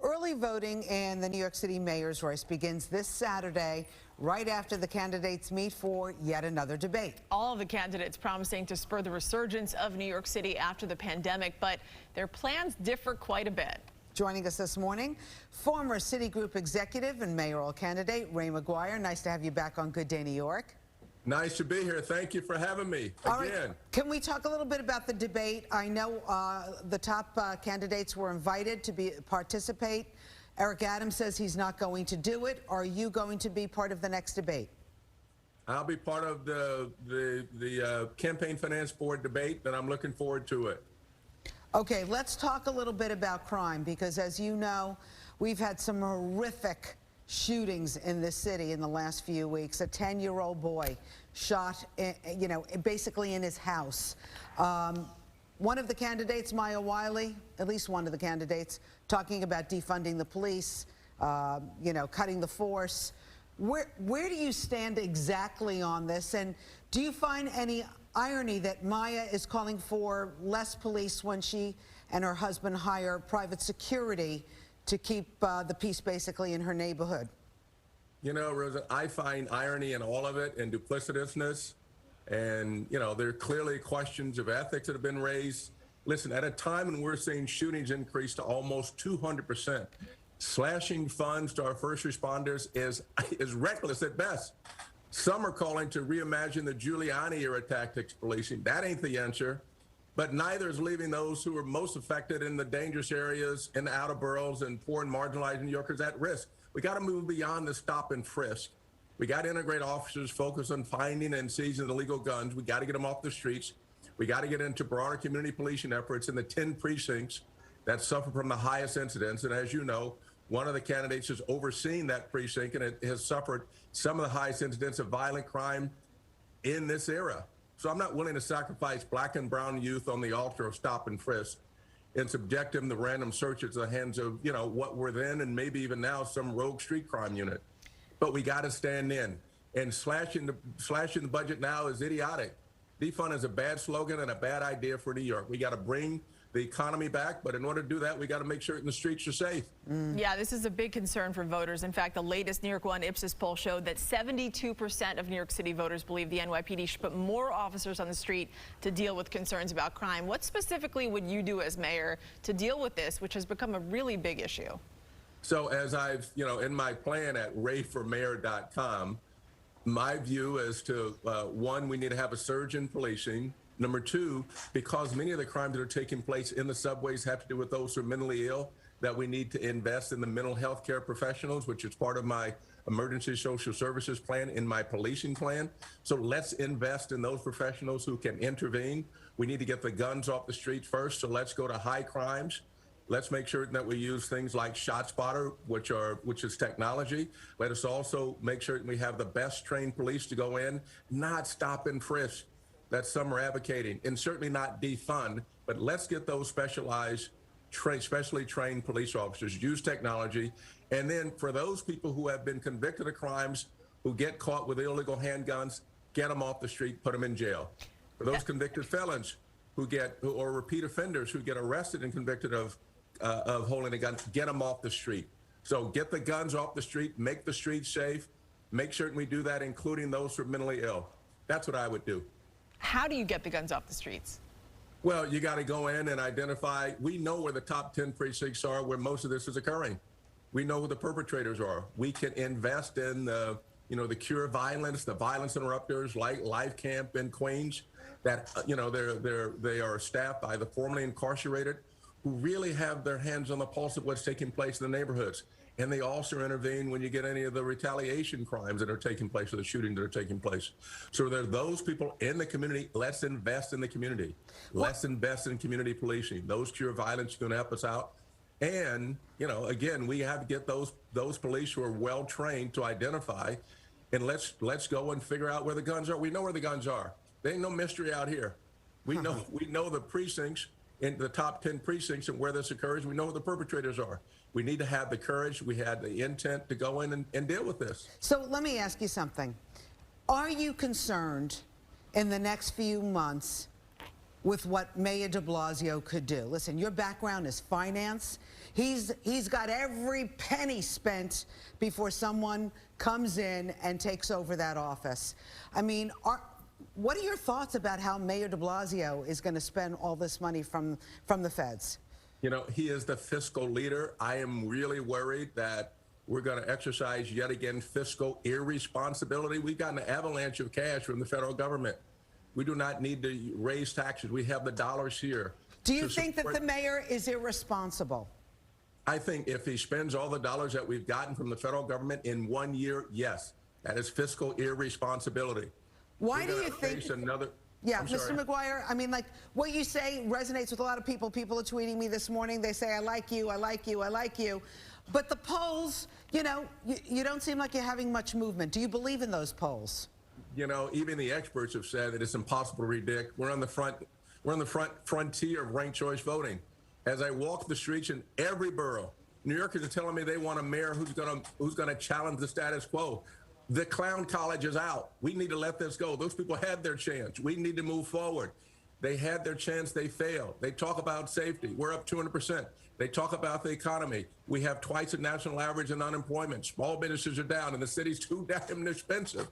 Early voting in the New York City mayor's race begins this Saturday, right after the candidates meet for yet another debate. All of the candidates promising to spur the resurgence of New York City after the pandemic, but their plans differ quite a bit. Joining us this morning, former Citigroup executive and mayoral candidate Ray McGuire. Nice to have you back on Good Day New York. Nice to be here. Thank you for having me again. All right. Can we talk a little bit about the debate? I know the top candidates were invited to participate. Eric Adams says he's not going to do it. Are you going to be part of the next debate? I'll be part of the campaign finance board debate, and I'm looking forward to it. Okay, let's talk a little bit about crime, because as you know, we've had some horrific shootings in this city in the last few weeks. A 10-year-old boy shot, basically in his house. One of the candidates, Maya Wiley, at least one of the candidates, talking about defunding the police, cutting the force. Where do you stand exactly on this? And do you find any irony that Maya is calling for less police when she and her husband hire private security to keep the peace basically in her neighborhood? You know, Rosa, I find irony in all of it and duplicitousness. And, there are clearly questions of ethics that have been raised. Listen, at a time when we're seeing shootings increase to almost 200%, slashing funds to our first responders is reckless at best. Some are calling to reimagine the Giuliani-era tactics policing. That ain't the answer. But neither is leaving those who are most affected in the dangerous areas, in the outer boroughs, and poor and marginalized New Yorkers at risk. We got to move beyond the stop and frisk. We got to integrate officers, focus on finding and seizing illegal guns. We got to get them off the streets. We got to get into broader community policing efforts in the 10 precincts that suffer from the highest incidents. And as you know, one of the candidates is overseeing that precinct, and it has suffered some of the highest incidents of violent crime in this era. So I'm not willing to sacrifice black and brown youth on the altar of stop and frisk and subject them to random searches at the hands of, what were then and maybe even now some rogue street crime unit. But we got to stand in. And slashing the budget now is idiotic. Defund is a bad slogan and a bad idea for New York. We got to bring the economy back, but in order to do that, we got to make sure the streets are safe. Yeah, this is a big concern for voters. In fact, the latest New York One Ipsos poll showed that 72% of New York City voters believe the NYPD should put more officers on the street to deal with concerns about crime. What specifically would you do as mayor to deal with this, which has become a really big issue? So as I've, in my plan at rayformayor.com, my view is to, one, we need to have a surge in policing. Number two, because many of the crimes that are taking place in the subways have to do with those who are mentally ill, that we need to invest in the mental health care professionals, which is part of my emergency social services plan, in my policing plan. So let's invest in those professionals who can intervene. We need to get the guns off the streets first, so let's go to high crimes. Let's make sure that we use things like ShotSpotter, which is technology. Let us also make sure that we have the best trained police to go in, not stop and frisk that some are advocating, and certainly not defund, but let's get those specially trained police officers, use technology. And then for those people who have been convicted of crimes, who get caught with illegal handguns, get them off the street, put them in jail. For those convicted felons or repeat offenders who get arrested and convicted of holding a gun, get them off the street. So get the guns off the street, make the streets safe, make certain we do that, including those who are mentally ill. That's what I would do. How do you get the guns off the streets? Well, you got to go in and identify. We know where the top 10 precincts are, where most of this is occurring. We know who the perpetrators are. We can invest in the cure violence, the violence interrupters like Life Camp in Queens, that, they are staffed by the formerly incarcerated who really have their hands on the pulse of what's taking place in the neighborhoods. And they also intervene when you get any of the retaliation crimes that are taking place or the shootings that are taking place. So there are those people in the community. Let's invest in the community. Let's invest in community policing. Those cure violence are going to help us out. And, again, we have to get those police who are well trained to identify, and let's go and figure out where the guns are. We know where the guns are. There ain't no mystery out here. We know the precincts, in the top 10 precincts, and where this occurs. We know who the perpetrators are. We need to have the courage. We had the intent to go in and deal with this. So let me ask you something. Are you concerned in the next few months with what Mayor de Blasio could do. Listen, your background is finance. He's got every penny spent before someone comes in and takes over that office. I mean, what are your thoughts about how Mayor de Blasio is going to spend all this money from the feds? You know, he is the fiscal leader. I am really worried that we're going to exercise yet again fiscal irresponsibility. We've got an avalanche of cash from the federal government. We do not need to raise taxes. We have the dollars here. Do you think that the mayor is irresponsible? I think if he spends all the dollars that we've gotten from the federal government in 1 year, yes, that is fiscal irresponsibility. Why do you think? Yeah, Mr. McGuire, I mean, like, what you say resonates with a lot of people. People are tweeting me this morning. They say, I like you, I like you, I like you. But the polls, you know, you don't seem like you're having much movement. Do you believe in those polls? You know, even the experts have said that it's impossible to predict. We're on the front frontier of ranked choice voting. As I walk the streets in every borough, New Yorkers are telling me they want a mayor who's going to challenge the status quo. The clown college is out. We need to let this go. Those people had their chance. We need to move forward. They had their chance. They failed. They talk about safety. We're up 200%. They talk about the economy. We have twice the national average in unemployment. Small businesses are down, and the city's too damn expensive.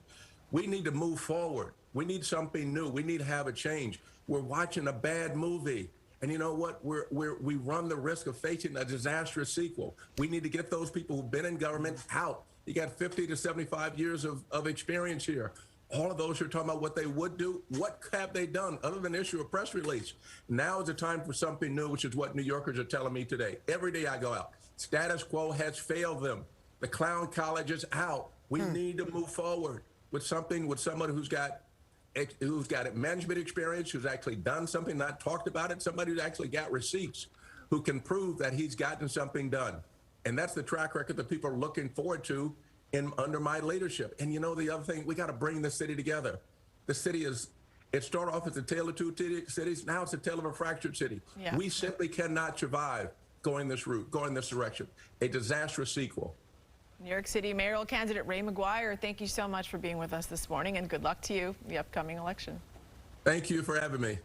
We need to move forward. We need something new. We need to have a change. We're watching a bad movie. And you know what? We run the risk of facing a disastrous sequel. We need to get those people who've been in government out. You got 50 to 75 years of experience here. All of those who are talking about what they would do, what have they done other than issue a press release? Now is the time for something new, which is what New Yorkers are telling me today. Every day I go out. Status quo has failed them. The clown college is out. We need to move forward with something, with someone who's got management experience, who's actually done something, not talked about it, somebody who's actually got receipts, who can prove that he's gotten something done. And that's the track record that people are looking forward to under my leadership. And you know, the other thing, we got to bring the city together. The city it started off as a tale of two cities. Now it's a tale of a fractured city. Yeah. We simply cannot survive going this route, going this direction. A disastrous sequel. New York City mayoral candidate Ray McGuire, thank you so much for being with us this morning, and good luck to you in the upcoming election. Thank you for having me.